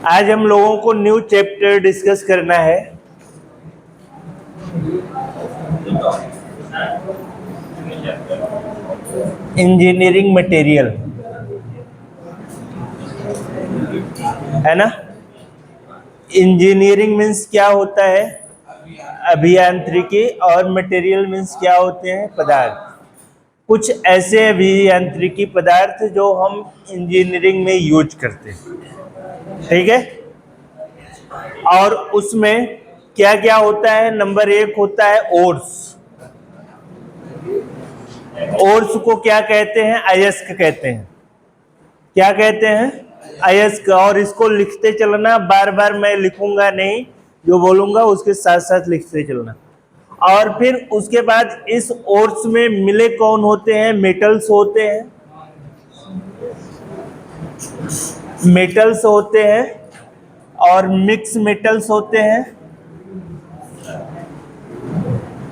आज हम लोगों को न्यू चैप्टर डिस्कस करना है। इंजीनियरिंग मटेरियल, है ना। इंजीनियरिंग मीन्स क्या होता है? अभियांत्रिकी। और मटेरियल मीन्स क्या होते हैं? पदार्थ। कुछ ऐसे अभियांत्रिकी पदार्थ जो हम इंजीनियरिंग में यूज करते हैं, ठीक है। और उसमें क्या क्या होता है? नंबर 1 होता है ओर्स। ओर्स को क्या कहते हैं? अयस्क कहते हैं। क्या कहते हैं? अयस्क। और इसको लिखते चलना, बार बार मैं लिखूंगा नहीं, जो बोलूंगा उसके साथ साथ लिखते चलना। और फिर उसके बाद इस ओर्स में मिले कौन होते हैं? मेटल्स होते हैं। मेटल्स होते हैं और मिक्स मेटल्स होते हैं,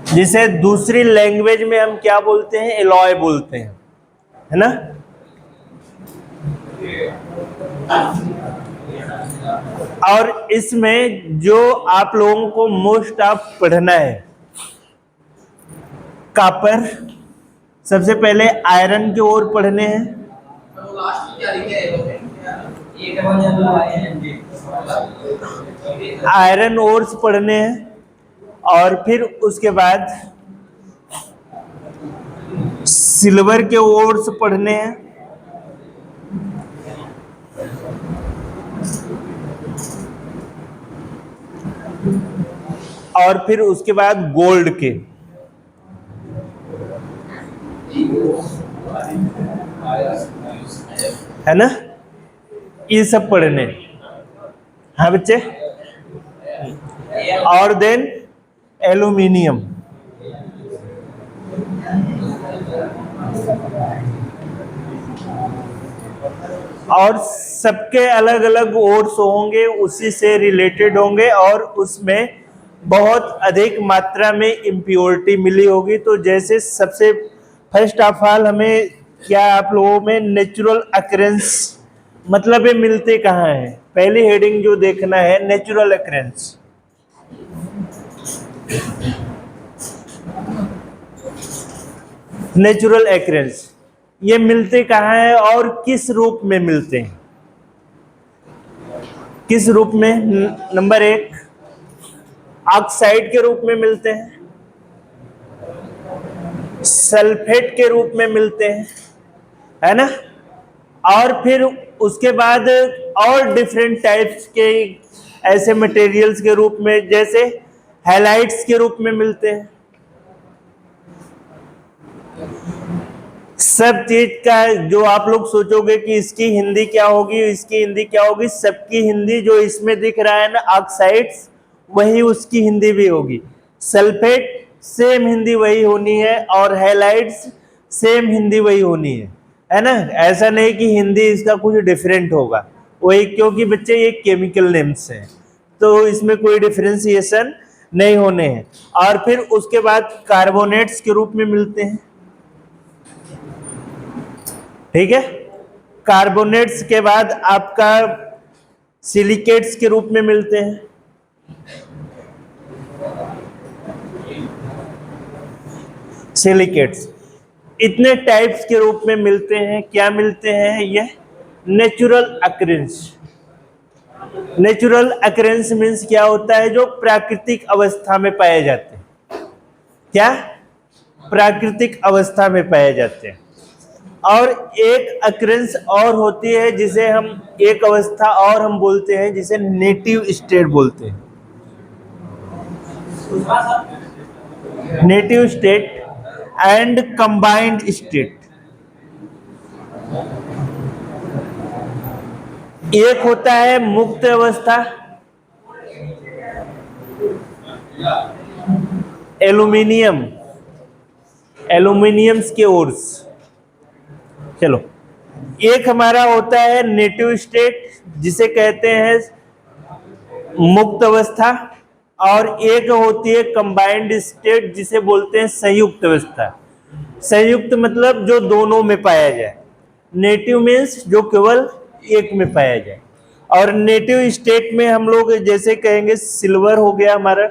जिसे दूसरी लैंग्वेज में हम क्या बोलते हैं? एलॉय बोलते हैं, है ना। और इसमें जो आप लोगों को मोस्ट ऑफ पढ़ना है, कॉपर। सबसे पहले आयरन की ओर पढ़ने हैं। आयरन ओर्स पढ़ने हैं। और फिर उसके बाद सिल्वर के ओर्स पढ़ने हैं। और फिर उसके बाद गोल्ड के, है ना। ये सब पढ़ने। हाँ बच्चे। और देन एल्यूमिनियम। और सबके अलग अलग ओर्स होंगे, उसी से रिलेटेड होंगे, और उसमें बहुत अधिक मात्रा में इम्प्योरिटी मिली होगी। तो जैसे सबसे फर्स्ट ऑफ ऑल हमें क्या आप लोगों में नेचुरल अकरेंस, मतलब ये मिलते कहाँ हैं? पहली हेडिंग जो देखना है, नेचुरल अकरेंस। नेचुरल अकरेंस, ये मिलते कहाँ हैं और किस रूप में मिलते हैं? किस रूप में? नंबर 1, ऑक्साइड के रूप में मिलते हैं, सल्फेट के रूप में मिलते हैं, है ना। और फिर उसके बाद और डिफरेंट टाइप्स के ऐसे मटेरियल्स के रूप में, जैसे हैलाइड्स के रूप में मिलते हैं। सब चीज का जो आप लोग सोचोगे कि इसकी हिंदी क्या होगी, इसकी हिंदी क्या होगी, सबकी हिंदी जो इसमें दिख रहा है ना, ऑक्साइड्स, वही उसकी हिंदी भी होगी। सल्फेट सेम हिंदी वही होनी है, और हैलाइड्स सेम हिंदी वही होनी है ना। ऐसा नहीं कि हिंदी इसका कुछ डिफरेंट होगा, वही, क्योंकि बच्चे ये केमिकल नेम्स हैं, तो इसमें कोई डिफरेंशिएशन नहीं होने हैं। और फिर उसके बाद कार्बोनेट्स के रूप में मिलते हैं, ठीक है। कार्बोनेट्स के बाद आपका सिलिकेट्स के रूप में मिलते हैं, सिलिकेट्स। इतने टाइप्स के रूप में मिलते हैं। क्या मिलते हैं? ये natural occurrence. Natural occurrence means क्या होता है? जो प्राकृतिक अवस्था में पाए जाते हैं। क्या? प्राकृतिक अवस्था में पाए जाते हैं। और एक अकरेंस और होती है, जिसे हम एक अवस्था और हम बोलते हैं, जिसे नेटिव स्टेट बोलते हैं। Native state and combined state. एक होता है मुक्त अवस्था, एल्यूमिनियम, एल्यूमिनियम्स के ओर्स। चलो, एक हमारा होता है नेटिव स्टेट, जिसे कहते हैं मुक्त अवस्था, और एक होती है कंबाइंड स्टेट, जिसे बोलते हैं संयुक्त अवस्था। संयुक्त मतलब जो दोनों में पाया जाए। नेटिव मीन्स जो केवल एक में पाया जाए। और नेटिव स्टेट में हम लोग जैसे कहेंगे सिल्वर हो गया हमारा,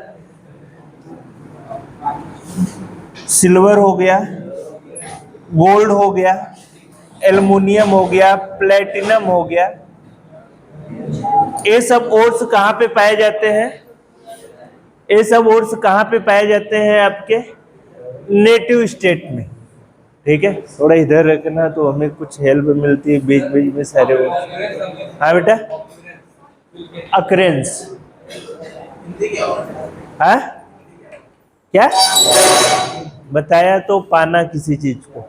सिल्वर हो गया, गोल्ड हो गया, एल्युमिनियम हो गया, प्लेटिनम हो गया, ये सब ओर्स कहाँ पे पाए जाते हैं? ये सब ओर्स कहाँ पे पाए जाते हैं? आपके नेटिव स्टेट में। ठीक है, थोड़ा इधर रखना तो हमें कुछ हेल्प मिलती है बीच बीच में सारे ओर्स। हाँ बेटा, अक्रेंस, हाँ क्या बताया तो पाना किसी चीज को।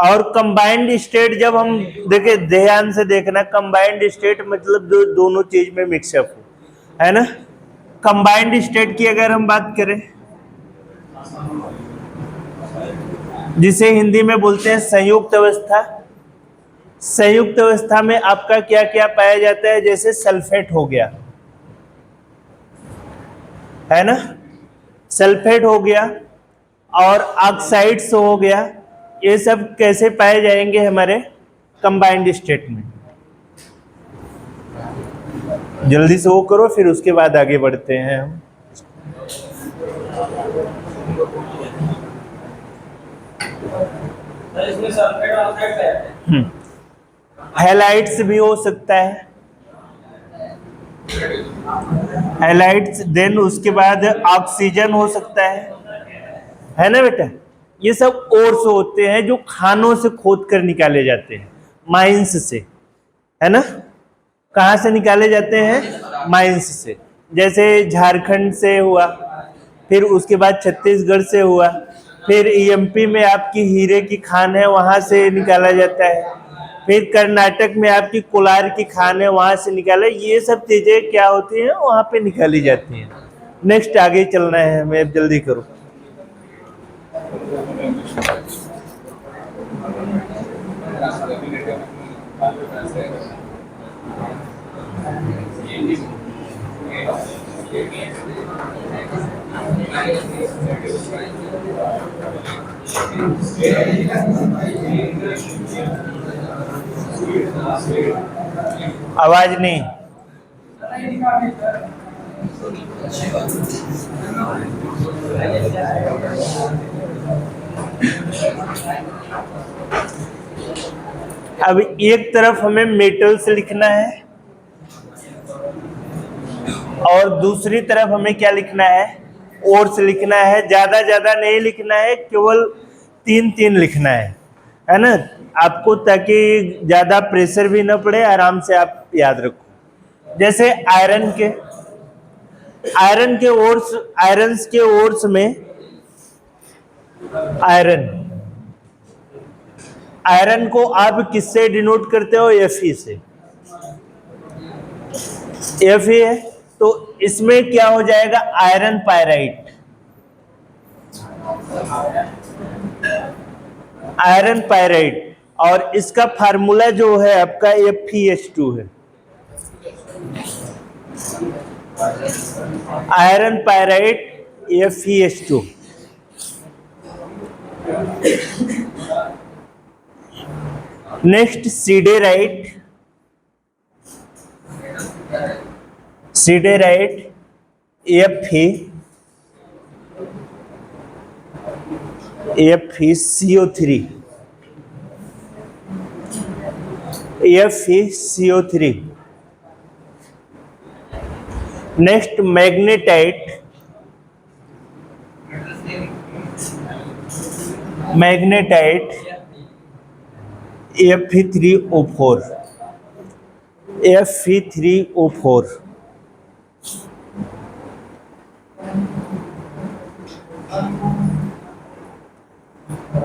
और कंबाइंड स्टेट जब हम देखे, ध्यान से देखना, कंबाइंड स्टेट मतलब जो दोनों चीज में मिक्सअप हो, है ना। कंबाइंड स्टेट की अगर हम बात करें, जिसे हिंदी में बोलते हैं संयुक्त अवस्था, संयुक्त अवस्था में आपका क्या क्या पाया जाता है? जैसे सल्फेट हो गया, है ना, सल्फेट हो गया और ऑक्साइड्स हो गया, ये सब कैसे पाए जाएंगे हमारे कंबाइंड स्टेट में? जल्दी से वो करो, फिर उसके बाद आगे बढ़ते हैं हम। हैलाइड्स भी हो सकता है, हैलाइड्स, देन उसके बाद ऑक्सीजन हो सकता है ना बेटा। ये सब ओर्स होते हैं जो खानों से खोद कर निकाले जाते हैं, माइंस से, है ना। कहाँ से निकाले जाते हैं? माइंस से। जैसे झारखंड से हुआ, फिर उसके बाद छत्तीसगढ़ से हुआ, फिर ईएमपी में आपकी हीरे की खान है, वहां से निकाला जाता है, फिर कर्नाटक में आपकी कोलार की खान है, वहां से निकाला। ये सब चीजें क्या होती हैं? वहां पे निकाली जाती हैं। नेक्स्ट आगे चलना है हमें, अब जल्दी करो। आवाज नहीं। अब एक तरफ हमें मेटल्स लिखना है और दूसरी तरफ हमें क्या लिखना है? ओर्स लिखना है। ज्यादा ज्यादा नहीं लिखना है, केवल 3-3 लिखना है ना आपको, ताकि ज्यादा प्रेशर भी ना पड़े, आराम से आप याद रखो। जैसे आयरन के ओर्स, आयरन्स के ओर्स में आयरन को आप किससे डिनोट करते हो? Fe से। Fe है तो इसमें क्या हो जाएगा? Iron pyrite, iron pyrite. और इसका फार्मूला जो है आपका FeH2 है, iron pyrite FeH2। Next siderite, siderite FeCO3, FeCO3। Next magnetite, magnetite Fe3O4, Fe3O4।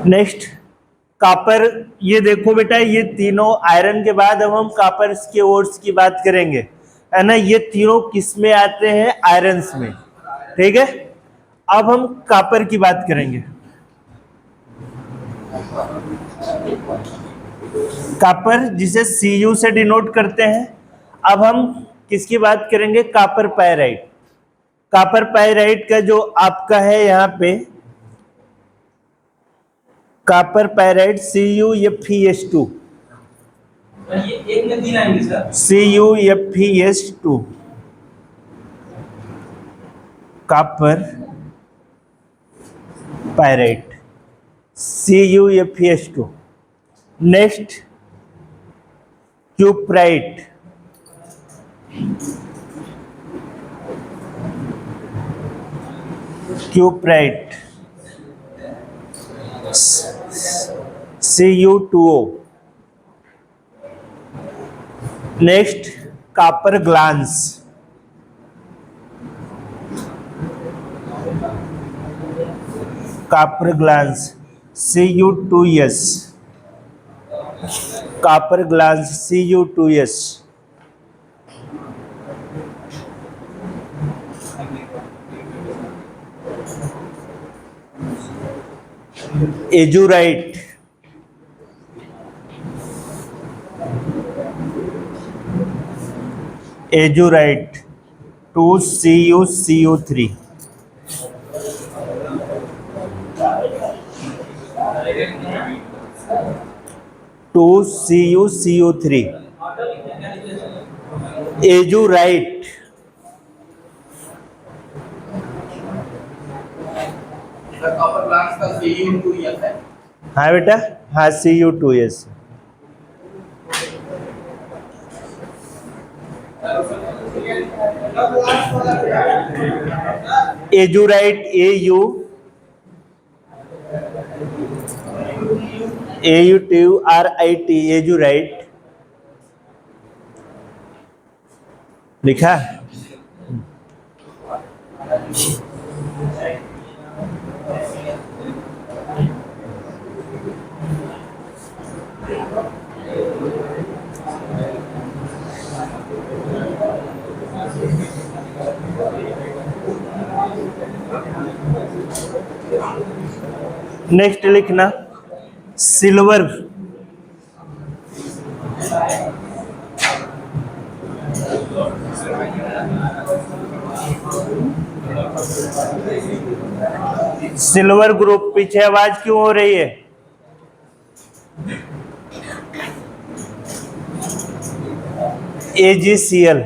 Next copper. ये देखो बेटा, ये तीनों आयरन के बाद अब हम कॉपर के ओर्स की बात करेंगे, है ना। ये तीनों किस में आते हैं? आयरन्स में, ठीक है। अब हम कॉपर की बात करेंगे। कॉपर जिसे Cu से डिनोट करते हैं। अब हम किसकी बात करेंगे? Copper pyrite. कॉपर पायराइट का जो आपका है यहाँ पे कॉपर पायराइट CuFeS2, ये एक में 3 आएंगे sir. CuFeS2, copper pyrite CuFeS2। Next cuprite, cuprite Cu2O। Next copper glance, copper glance Cu2S, copper glance Cu2S। Azurite, azurite 2CuCO3, two CuCO3। Azurite, copper glass का Cu2S है। हाँ बेटा, हाँ Cu2S। एजुराइट AUTURIT, एजुराइट लिखा। नेक्स्ट लिखना सिल्वर, सिल्वर ग्रुप। पीछे आवाज क्यों हो रही है? AgCl,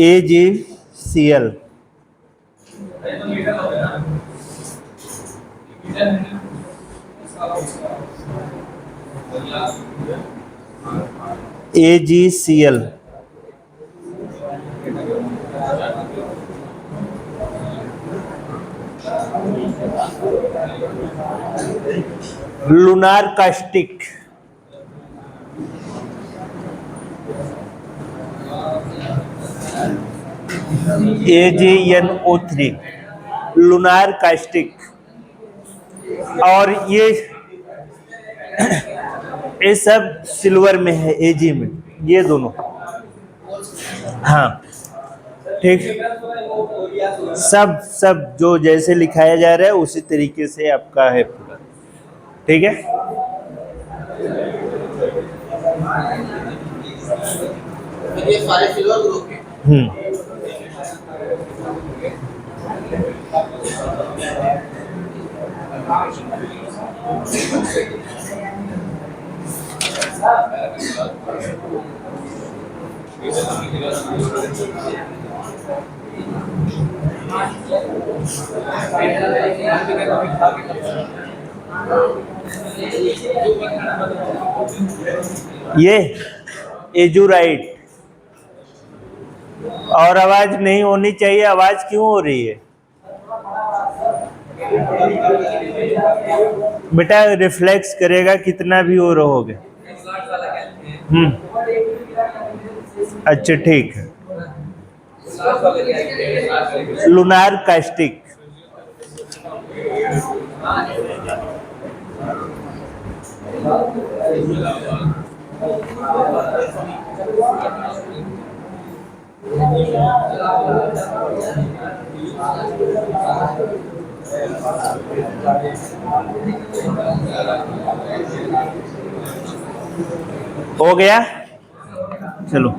AgCl, AgCl। Lunar caustic, AgNO3, lunar caustic. और ये सब सिल्वर में है, Ag में, ये दोनों। हाँ ठीक, सब जो जैसे लिखाया जा रहा है उसी तरीके से आपका है पूरा। ठीक है, ये सारे सिल्वर ग्रुप के। ये एजुराइट। और आवाज नहीं होनी चाहिए, आवाज क्यों हो रही है बेटा? रिफ्लेक्स करेगा कितना भी हो रहोगे। अच्छा ठीक है। लूनार कास्टिक, हो गया? चलो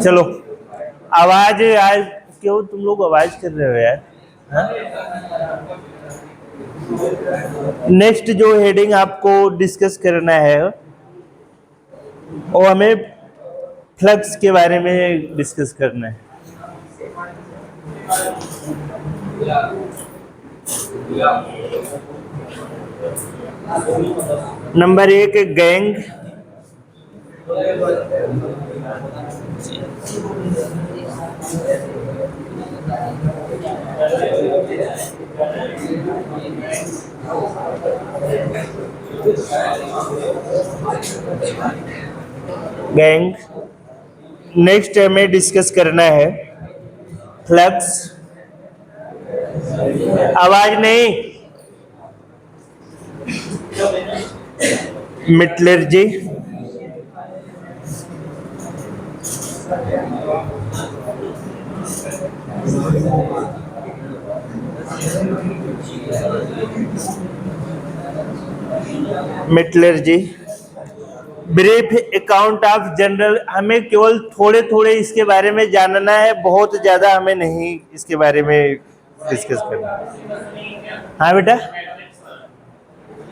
चलो, आवाज आज क्यों तुम लोग आवाज कर रहे हो यार? नेक्स्ट जो हेडिंग आपको डिस्कस करना है वो हमें फ्लक्स के बारे में डिस्कस करना है। Number 1 gang. गैंग। नेक्स्ट हमें डिस्कस करना है फ्लक्स। आवाज नहीं। Metallurgy. Metallurgy. Brief account of general. हमें केवल थोड़े थोड़े इसके बारे में जानना है, बहुत ज्यादा हमें नहीं इसके बारे में डिस्कस करना। हाँ बेटा,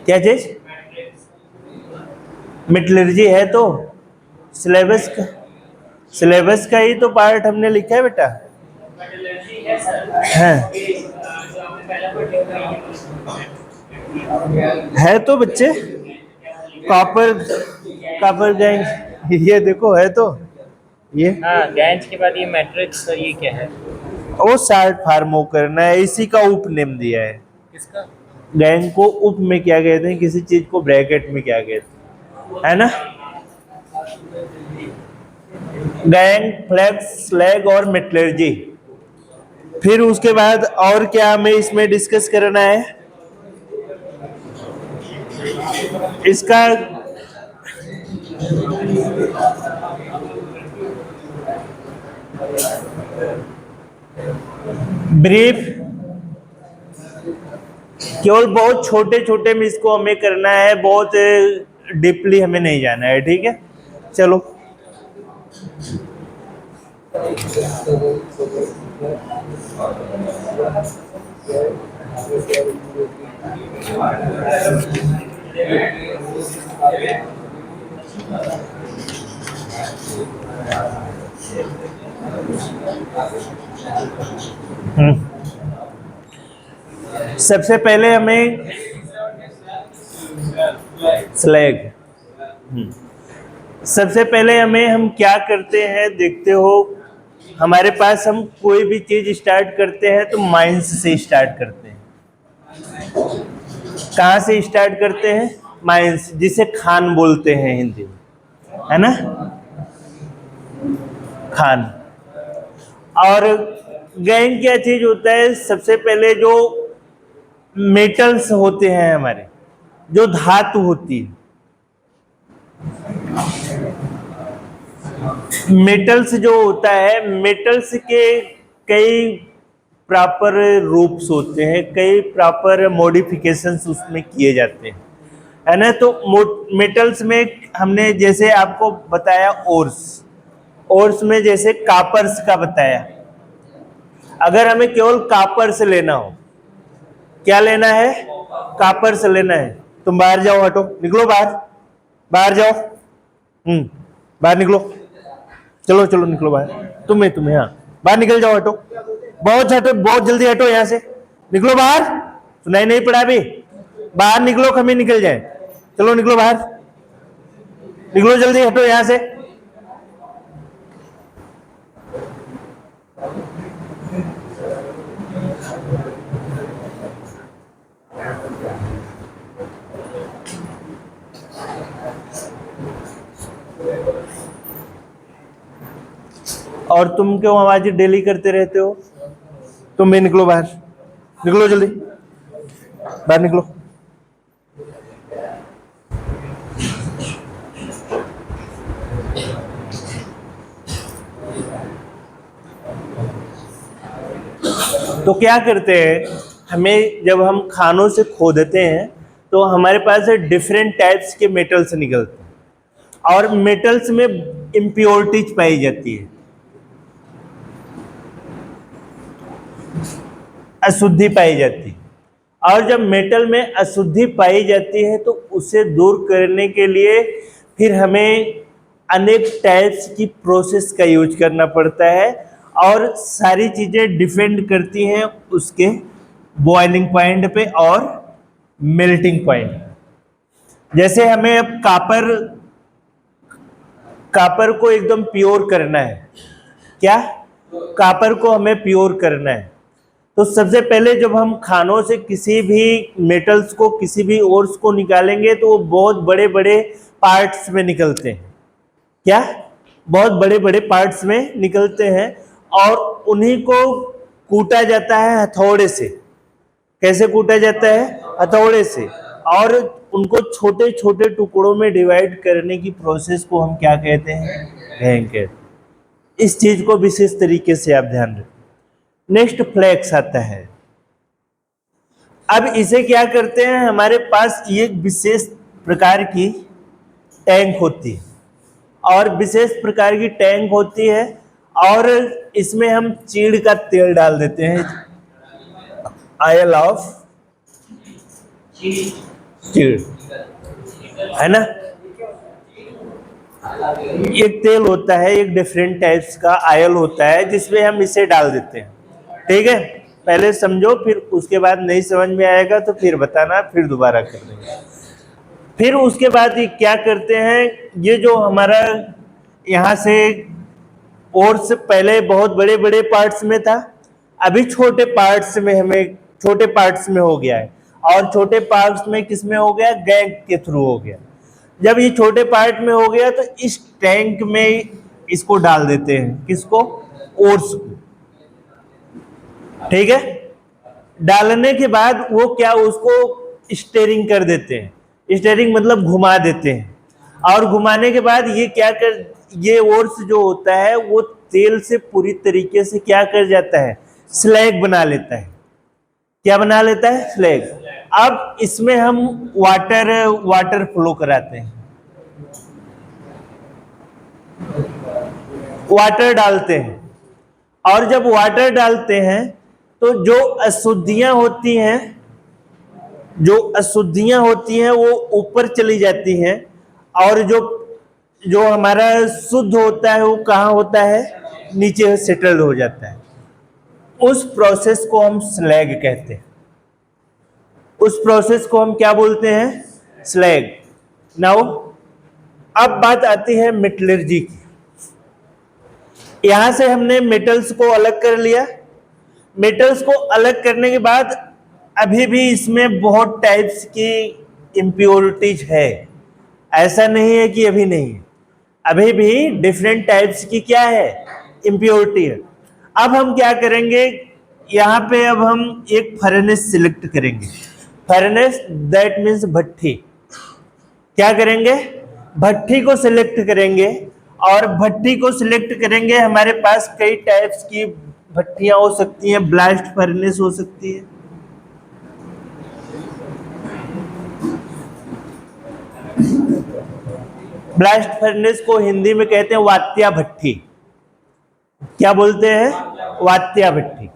क्या चीज? मेटलर्जी है तो सिलेबस का ही तो पार्ट हमने लिखा है बेटा। है तो बच्चे, कॉपर गैंग, ये देखो है तो ये। हाँ, गैंज के बाद ये मैट्रिक्स, ये क्या है? वो शार्ट फार्म करना है, इसी का उपनेम दिया है। किसका? गैंग को उप में क्या कहते हैं, किसी चीज को ब्रैकेट में क्या कहते हैं, है ना? गैंग, फ्लैक्स, स्लैग और मेटलर्जी। फिर उसके बाद और क्या हमें इसमें डिस्कस करना है? इसका ब्रीफ, केवल बहुत छोटे छोटे में इसको हमें करना है, बहुत डीपली हमें नहीं जाना है, ठीक है? चलो, सबसे पहले हमें स्लैग। सबसे पहले हम क्या करते हैं देखते हो, हमारे पास हम कोई भी चीज स्टार्ट करते हैं तो माइंस से स्टार्ट करते हैं। कहाँ से स्टार्ट करते हैं? माइंस, जिसे खान बोलते हैं हिंदी में, है ना? खान। और गैंग क्या चीज होता है? सबसे पहले जो मेटल्स होते हैं हमारे, जो धातु होती है, मेटल्स जो होता है, मेटल्स के कई प्रॉपर रूप्स होते हैं, कई प्रॉपर मॉडिफिकेशंस उसमें किए जाते हैं, है ना? तो मेटल्स में हमने जैसे आपको बताया ओर्स में जैसे कापर्स का बताया। अगर हमें केवल कापर से लेना हो, क्या लेना है? कापर से लेना है। तुम बाहर जाओ, हटो, निकलो बाहर जाओ। बाहर निकलो, चलो चलो निकलो बाहर। तुम्हें हाँ, बाहर निकल जाओ, हटो, बहुत जल्दी हटो यहाँ से, निकलो बाहर। सुनाई नहीं पड़ा अभी? बाहर निकलो, खमी निकल जाए। चलो निकलो बाहर, निकलो जल्दी, हटो यहाँ से। और तुम क्यों आवाज डेली करते रहते हो? तुम भी निकलो बाहर, निकलो जल्दी, बाहर निकलो। तो क्या करते हैं, हमें जब हम खानों से खोदते हैं तो हमारे पास डिफरेंट टाइप्स के मेटल्स निकलते हैं और मेटल्स में इम्प्योरिटीज पाई जाती है, अशुद्धि पाई जाती है। और जब मेटल में अशुद्धि पाई जाती है तो उसे दूर करने के लिए फिर हमें अनेक टाइप्स की प्रोसेस का यूज करना पड़ता है और सारी चीज़ें डिपेंड करती हैं उसके बॉइलिंग पॉइंट पे और मेल्टिंग पॉइंट। जैसे हमें अब कापर को एकदम प्योर करना है, क्या कापर को हमें प्योर करना है, तो सबसे पहले जब हम खानों से किसी भी मेटल्स को, किसी भी ओर्स को निकालेंगे तो वो बहुत बड़े बड़े पार्ट्स में निकलते हैं, क्या बहुत बड़े बड़े पार्ट्स में निकलते हैं और उन्हीं को कूटा जाता है हथौड़े से। कैसे कूटा जाता है? हथौड़े से। और उनको छोटे छोटे टुकड़ों में डिवाइड करने की प्रोसेस को हम क्या कहते हैं? कहते। इस चीज को विशेष तरीके से आप ध्यान रखें। नेक्स्ट फ्लेक्स आता है। अब इसे क्या करते हैं, हमारे पास ये विशेष प्रकार की टैंक होती है और विशेष प्रकार की टैंक होती है और इसमें हम चीड़ का तेल डाल देते हैं, ऑयल ऑफ चीड़, है ना। एक तेल होता है, एक डिफरेंट टाइप्स का ऑयल होता है जिसमें हम इसे डाल देते हैं, ठीक है। पहले समझो, फिर उसके बाद नहीं समझ में आएगा तो फिर बताना, फिर दोबारा कर देंगे। फिर उसके बाद ये क्या करते हैं, ये जो हमारा यहाँ से और से पहले बहुत बड़े बड़े पार्ट्स में था, अभी छोटे पार्ट्स में हमें छोटे पार्ट्स में हो गया है और छोटे पार्ट्स में किस में हो गया? गैंग के थ्रू हो गया। जब ये छोटे पार्ट में हो गया तो इस टैंक में इसको डाल देते हैं, किसको? ओर्स को, ठीक है। डालने के बाद वो क्या, उसको स्टीयरिंग कर देते हैं। स्टीयरिंग मतलब घुमा देते हैं और घुमाने के बाद ये क्या कर, ये ओर्स जो होता है वो तेल से पूरी तरीके से क्या कर जाता है? स्लैग बना लेता है। क्या बना लेता है? स्लैग। अब इसमें हम वाटर फ्लो कराते हैं, वाटर डालते हैं और जब वाटर डालते हैं तो जो अशुद्धियां होती हैं वो ऊपर चली जाती हैं और जो हमारा शुद्ध होता है वो कहाँ होता है? नीचे सेटल्ड हो जाता है। उस प्रोसेस को हम स्लैग कहते हैं। उस प्रोसेस को हम क्या बोलते हैं? स्लैग। नाउ अब बात आती है मेटलर्जी की। यहां से हमने मेटल्स को अलग कर लिया। मेटल्स को अलग करने के बाद अभी भी इसमें बहुत टाइप्स की इम्प्योरिटीज है, ऐसा नहीं है कि अभी नहीं है, अभी भी डिफरेंट टाइप्स की क्या है? इम्प्योरिटी है। अब हम क्या करेंगे, यहाँ पे अब हम एक फर्नेस सिलेक्ट करेंगे। फर्नेस दैट मीन्स भट्ठी। क्या करेंगे? भट्ठी को सिलेक्ट करेंगे और भट्ठी को सिलेक्ट करेंगे। हमारे पास कई टाइप्स की भट्टियां हो सकती हैं। ब्लास्ट फर्नेस हो सकती है, ब्लास्ट फर्नेस को हिंदी में कहते हैं वात्या भट्ठी। क्या बोलते हैं? वात्या भट्ठी।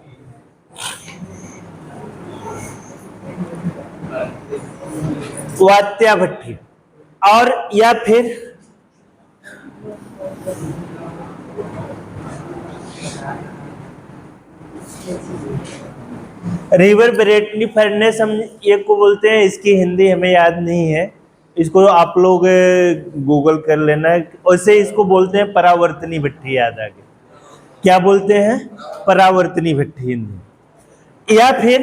वात्या भट्ठी। और या फिर रिवर्बरेटरी फर्नेस हम एक को बोलते हैं, इसकी हिंदी हमें याद नहीं है, इसको आप लोग गूगल कर लेना। वैसे इसको बोलते हैं परावर्तनी भट्ठी, याद आ गया। क्या बोलते हैं? परावर्तनी भट्ठी हिंदी। या फिर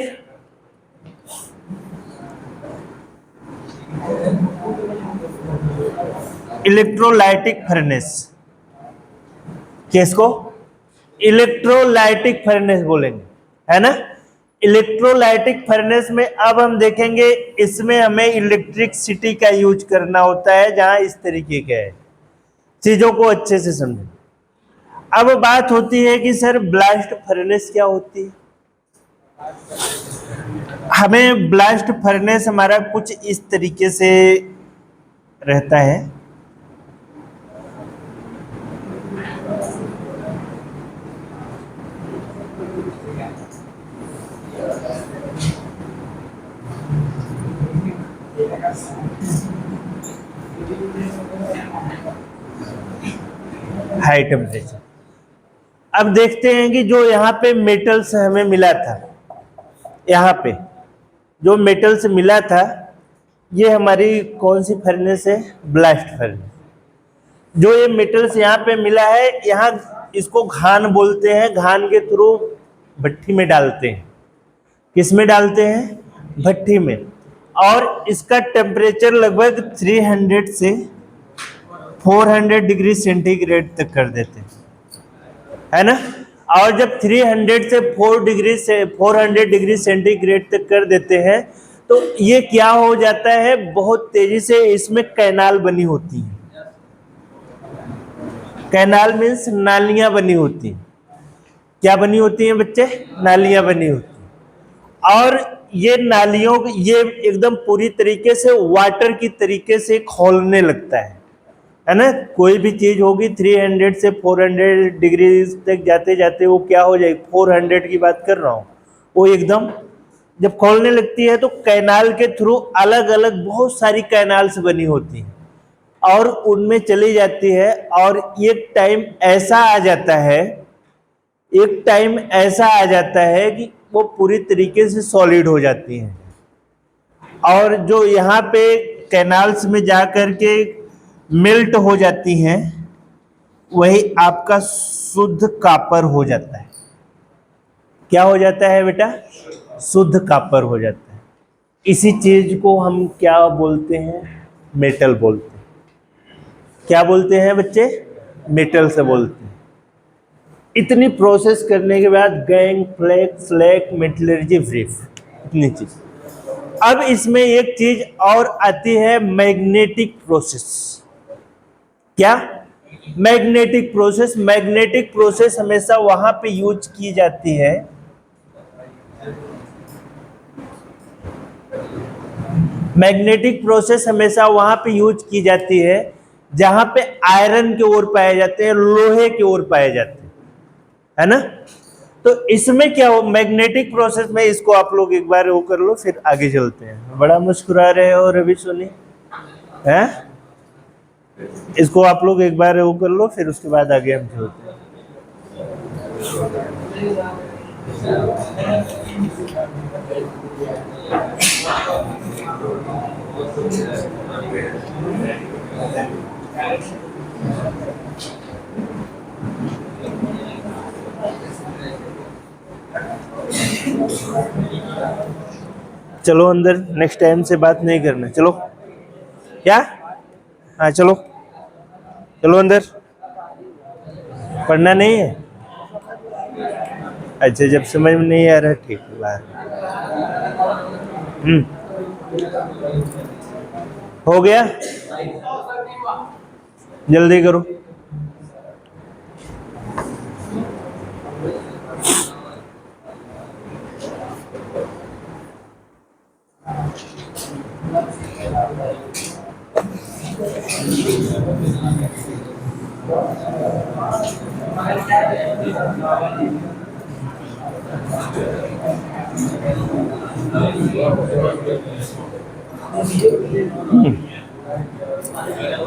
इलेक्ट्रोलाइटिक फर्नेस। किसको? इलेक्ट्रोलाइटिक फर्नेस बोलेंगे, है ना। इलेक्ट्रोलाइटिक फर्नेस में अब हम देखेंगे, इसमें हमें इलेक्ट्रिसिटी का यूज करना होता है, जहां इस तरीके का है। चीजों को अच्छे से समझें। अब बात होती है कि सर ब्लास्ट फर्नेस क्या होती है? हमें ब्लास्ट फर्नेस हमारा कुछ इस तरीके से रहता है। High temperature. अब देखते हैं कि जो यहाँ पे मेटल्स हमें मिला था, यहाँ पे जो मेटल्स मिला था, ये हमारी कौन सी फर्नेस है? Blast furnace. जो ये मेटल्स यहाँ पे मिला है, यहाँ इसको घान बोलते हैं। घान के थ्रू भट्ठी में डालते हैं। किस में डालते हैं? भट्ठी में। और इसका टेम्परेचर लगभग 300 से 400 डिग्री सेंटीग्रेड तक कर देते हैं, है ना। और जब 300 से 400 डिग्री सेंटीग्रेड तक कर देते हैं तो ये क्या हो जाता है? बहुत तेजी से इसमें कैनाल बनी होती है। कैनाल मीन्स नालियां बनी होती हैं। क्या बनी होती हैं बच्चे? नालियां बनी होती हैं। और ये नालियों ये एकदम पूरी तरीके से वाटर की तरीके से खौलने लगता है ना। कोई भी चीज होगी 300 से 400 डिग्री तक जाते जाते वो क्या हो जाएगी? 400 की बात कर रहा हूँ। वो एकदम जब खोलने लगती है तो कैनाल के थ्रू अलग अलग बहुत सारी कैनाल्स बनी होती हैं और उनमें चली जाती है। और एक टाइम ऐसा आ जाता है कि वो पूरी तरीके से सॉलिड हो जाती हैं। और जो यहाँ पे कैनाल्स में जा कर के मेल्ट हो जाती हैं, वही आपका शुद्ध कॉपर हो जाता है। क्या हो जाता है बेटा? शुद्ध कॉपर हो जाता है। इसी चीज को हम क्या बोलते हैं? मेटल बोलते हैं। क्या बोलते हैं बच्चे? मेटल से बोलते हैं। इतनी प्रोसेस करने के बाद gangue, flux, slag, metallurgy, brief, इतनी चीज। अब इसमें एक चीज और आती है, मैग्नेटिक प्रोसेस। क्या? Magnetic process. मैग्नेटिक प्रोसेस हमेशा वहां पे यूज की जाती है मैग्नेटिक प्रोसेस हमेशा वहां पे यूज की जाती है जहां पे आयरन के ओर पाए जाते हैं, लोहे के ओर पाए जाते हैं, है ना। तो इसमें क्या हो, मैग्नेटिक प्रोसेस में, इसको आप लोग एक बार वो कर लो फिर आगे चलते हैं। बड़ा मुस्कुरा रहे हो रवि सोनी, हैं? इसको आप लोग एक बार वो कर लो फिर उसके बाद आगे हम चलते हैं। चलो अंदर, नेक्स्ट टाइम से बात नहीं करना। चलो, क्या? हाँ चलो चलो अंदर। पढ़ना नहीं है? अच्छा, जब समझ में नहीं आ रहा ठीक है बाहर। हो गया? जल्दी करो।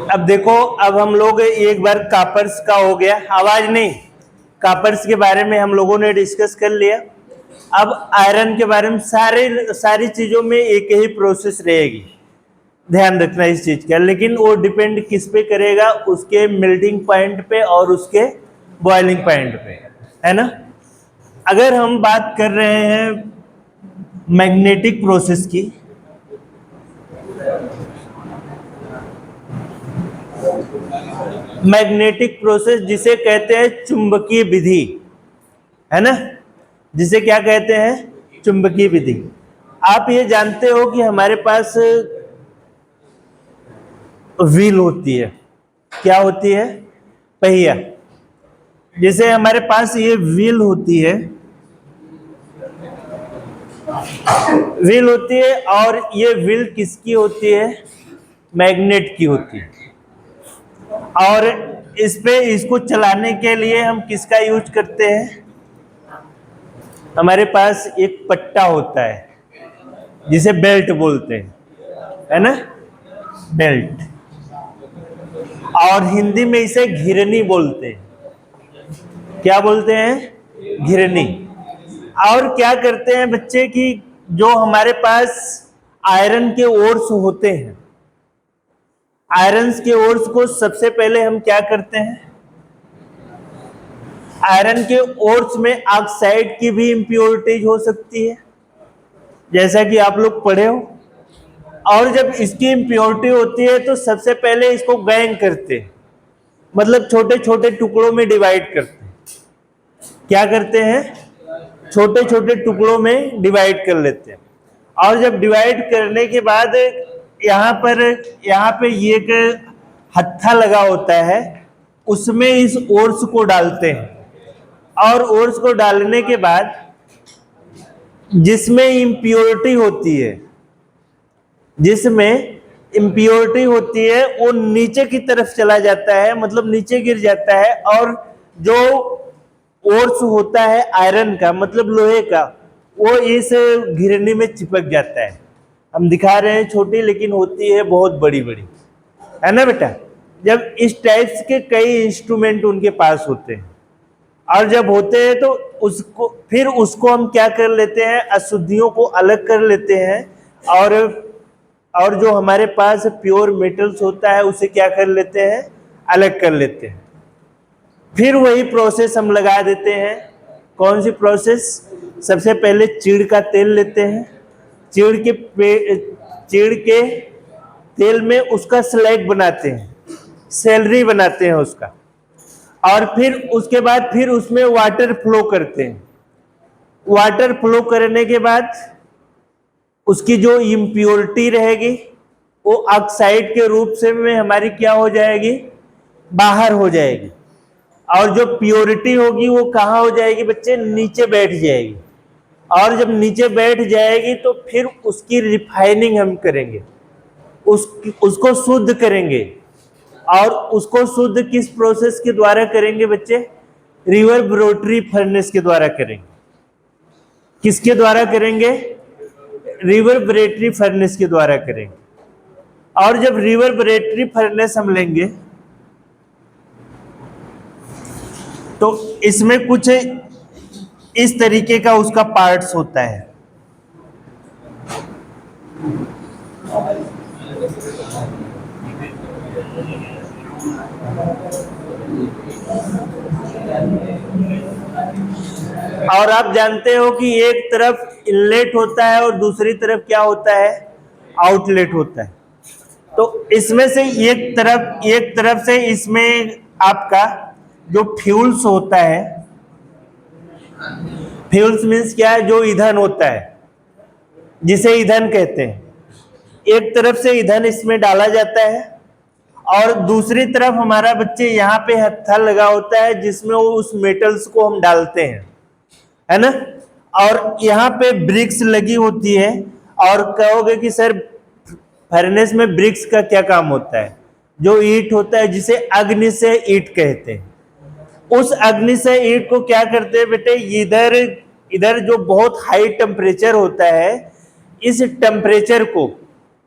अब देखो, अब हम लोग एक बार कॉपर्स का हो गया, आवाज नहीं, कॉपर्स के बारे में हम लोगों ने डिस्कस कर लिया। अब आयरन के बारे में सारी चीजों में एक ही प्रोसेस रहेगी, ध्यान रखना इस चीज का। लेकिन वो डिपेंड किस पे करेगा? उसके मेल्टिंग पॉइंट पे और उसके बॉइलिंग पॉइंट पे, है ना। अगर हम बात कर रहे हैं मैग्नेटिक प्रोसेस की, मैग्नेटिक प्रोसेस जिसे कहते हैं चुंबकीय विधि, है ना, जिसे क्या कहते हैं? चुंबकीय विधि। आप ये जानते हो कि हमारे पास व्हील होती है। क्या होती है? पहिया। जैसे हमारे पास ये व्हील होती है, व्हील होती है, और ये व्हील किसकी होती है? मैग्नेट की होती है। और इस पे इसको चलाने के लिए हम किसका यूज करते हैं? हमारे पास एक पट्टा होता है जिसे बेल्ट बोलते हैं, है ना, बेल्ट। और हिंदी में इसे घिरनी बोलते हैं। क्या बोलते हैं? घिरनी। और क्या करते हैं बच्चे कि जो हमारे पास आयरन के ओर्स होते हैं, आयरन के ओर्स को सबसे पहले हम क्या करते हैं? आयरन के ओर्स में ऑक्साइड की भी इंप्योरिटीज हो सकती है, जैसा कि आप लोग पढ़े हो। और जब इसकी इंप्योरिटी होती है तो सबसे पहले इसको गैंग करते हैं, मतलब छोटे छोटे टुकड़ों में डिवाइड करते हैं। क्या करते हैं? छोटे छोटे टुकड़ों में डिवाइड कर लेते हैं। और जब डिवाइड करने के बाद यहाँ पे ये एक हत्था लगा होता है, उसमें इस ओर्स को डालते हैं। और ओर्स को डालने के बाद जिसमें इम्प्योरिटी होती है वो नीचे की तरफ चला जाता है, मतलब नीचे गिर जाता है। और जो ओर्स होता है आयरन का, मतलब लोहे का, वो इस घिरनी में चिपक जाता है। हम दिखा रहे हैं छोटी, लेकिन होती है बहुत बड़ी बड़ी, है ना बेटा। जब इस टाइप्स के कई इंस्ट्रूमेंट उनके पास होते हैं, और जब होते हैं तो उसको हम क्या कर लेते हैं? अशुद्धियों को अलग कर लेते हैं। और जो हमारे पास प्योर मेटल्स होता है उसे क्या कर लेते हैं? अलग कर लेते हैं। फिर वही प्रोसेस हम लगा देते हैं। कौन सी प्रोसेस? सबसे पहले चीड़ का तेल लेते हैं, चीड़ के तेल में उसका स्लैग बनाते हैं, सैलरी बनाते हैं उसका। और फिर उसके बाद फिर उसमें वाटर फ्लो करते हैं। वाटर फ्लो करने के बाद उसकी जो इम्प्योरिटी रहेगी वो ऑक्साइड के रूप से में हमारी क्या हो जाएगी? बाहर हो जाएगी। और जो प्योरिटी होगी वो कहाँ हो जाएगी बच्चे? नीचे बैठ जाएगी। और जब नीचे बैठ जाएगी तो फिर उसकी रिफाइनिंग हम करेंगे, उसको शुद्ध करेंगे। और उसको शुद्ध किस प्रोसेस के द्वारा करेंगे बच्चे? रिवर्बरेटरी फर्नेस के द्वारा करेंगे। किसके द्वारा करेंगे? रिवर्बरेटरी फर्नेस के द्वारा करेंगे। और जब रिवर्बरेटरी फर्नेस हम लेंगे तो इसमें कुछ इस तरीके का उसका पार्ट्स होता है। और आप जानते हो कि एक तरफ इनलेट होता है और दूसरी तरफ क्या होता है? आउटलेट होता है। तो इसमें से एक तरफ से इसमें आपका जो फ्यूल्स होता है, फ्यूल्स मीन्स क्या है? जो ईंधन होता है, जिसे ईंधन कहते हैं। एक तरफ से ईंधन इसमें डाला जाता है और दूसरी तरफ हमारा बच्चे यहाँ पे हत्था लगा होता है जिसमें वो उस मेटल्स को हम डालते हैं, है ना। और यहाँ पे ब्रिक्स लगी होती है। और कहोगे कि सर फर्नेस में ब्रिक्स का क्या काम होता है? जो ईंट होता है जिसे अग्नि से ईंट कहते हैं, उस अग्नि से ईंट को क्या करते हैं बेटे? इधर जो बहुत हाई टेम्परेचर होता है, इस टेम्परेचर को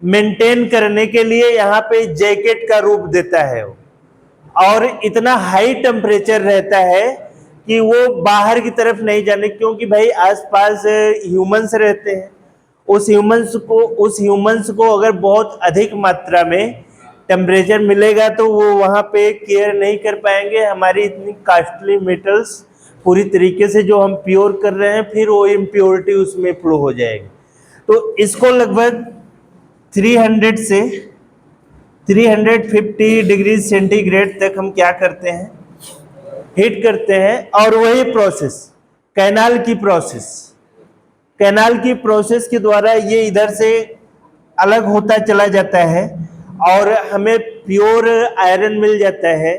मेंटेन करने के लिए यहाँ पे जैकेट का रूप देता है। और इतना हाई टेम्परेचर रहता है कि वो बाहर की तरफ नहीं जाने, क्योंकि भाई आसपास ह्यूमंस रहते हैं। उस ह्यूमंस को अगर बहुत अधिक मात्रा में टेम्परेचर मिलेगा तो वो वहाँ पे केयर नहीं कर पाएंगे। हमारी इतनी कॉस्टली मेटल्स पूरी तरीके से जो हम प्योर कर रहे हैं, फिर वो इम्प्योरिटी उसमें फ्लो हो जाएगी। तो इसको लगभग 300 से 350 डिग्री सेंटीग्रेड तक हम क्या करते हैं? हीट करते हैं। और वही प्रोसेस कैनाल की प्रोसेस के द्वारा ये इधर से अलग होता चला जाता है और हमें प्योर आयरन मिल जाता है।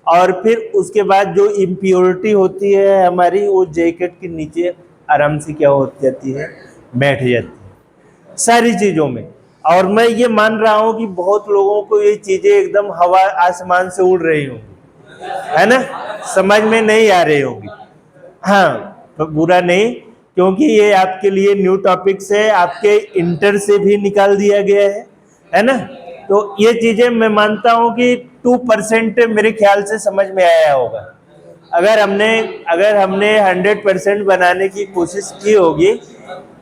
और फिर उसके बाद जो इम्प्योरिटी होती है हमारी, वो जैकेट के नीचे आराम से क्या हो जाती है? बैठ जाती है सारी चीजों में। और मैं ये मान रहा हूं कि बहुत लोगों को ये चीजें एकदम हवा आसमान से उड़ रही होंगी, है ना, समझ में नहीं आ रही होगी। हाँ, तो बुरा नहीं, क्योंकि ये आपके लिए न्यू टॉपिक्स है, आपके इंटर से भी निकाल दिया गया है ना। तो ये चीजें मैं मानता हूं कि 2% मेरे ख्याल से समझ में आया होगा। अगर हमने 100% बनाने की कोशिश की होगी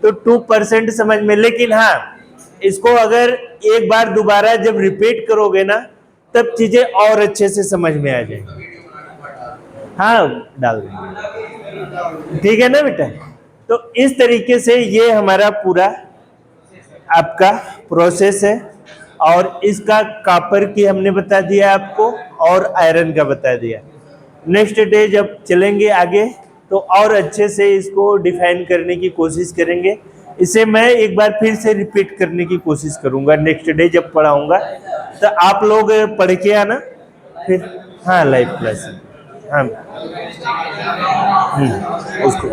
तो 2% समझ में, लेकिन हाँ, इसको अगर एक बार दोबारा जब रिपीट करोगे ना, तब चीजें और अच्छे से समझ में आ जाएंगी। हाँ, डाल देंगे, ठीक है ना बेटा। तो इस तरीके से ये हमारा पूरा आपका प्रोसेस है। और इसका कॉपर की हमने बता दिया आपको, और आयरन का बता दिया। नेक्स्ट डे जब चलेंगे आगे तो और अच्छे से इसको डिफाइन करने की कोशिश करेंगे। इसे मैं एक बार फिर से रिपीट करने की कोशिश करूंगा नेक्स्ट डे जब पढ़ाऊंगा, तो आप लोग पढ़ के आना फिर। हाँ, लाइव क्लास, हाँ, उसको